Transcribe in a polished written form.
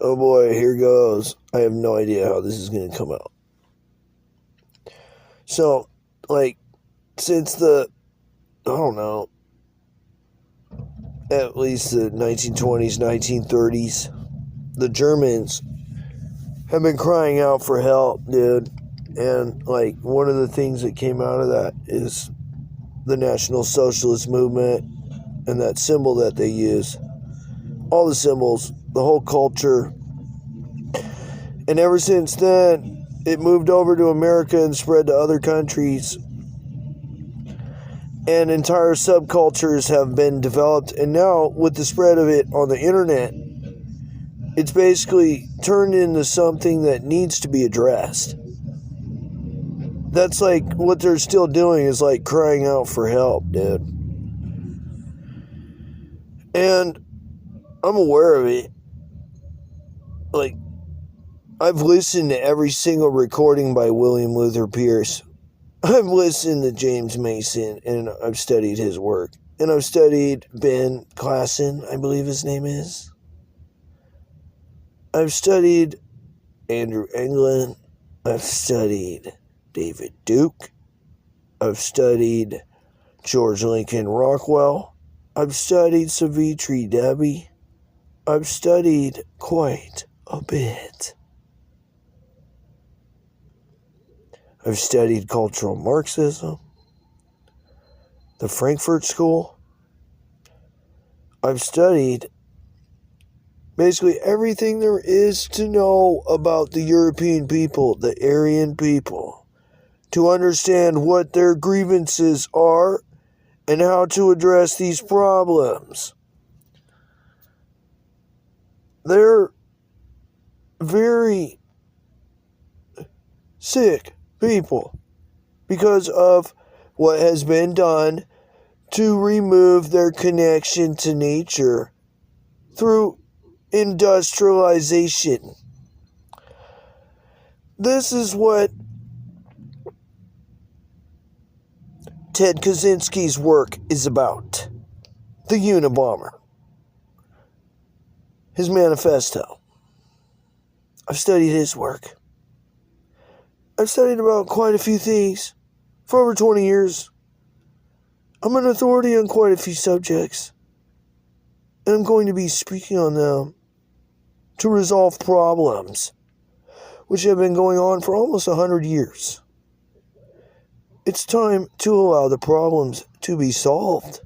Oh boy, here goes. I have no idea how this is going to come out. So, since I don't know, at least the 1920s, 1930s, the Germans have been crying out for help, dude. And, one of the things that came out of that is the National Socialist movement and that symbol that they use. All the symbols, the whole culture. And ever since then, it moved over to America and spread to other countries. And entire subcultures have been developed. And now, with the spread of it on the internet, it's basically turned into something that needs to be addressed. That's what they're still doing is crying out for help, dude. And I'm aware of it. I've listened to every single recording by William Luther Pierce. I've listened to James Mason, and I've studied his work. And I've studied Ben Klassen, I believe his name is. I've studied Andrew England. I've studied David Duke. I've studied George Lincoln Rockwell. I've studied Savitri Devi. I've studied quite a bit. I've studied cultural Marxism, the Frankfurt School. I've studied basically everything there is to know about the European people, the Aryan people, to understand what their grievances are and how to address these problems. They're very sick people because of what has been done to remove their connection to nature through industrialization. This is what Ted Kaczynski's work is about. The Unabomber. His manifesto. I've studied his work. I've studied about quite a few things for over 20 years. I'm an authority on quite a few subjects. And I'm going to be speaking on them to resolve problems which have been going on for almost 100 years. It's time to allow the problems to be solved.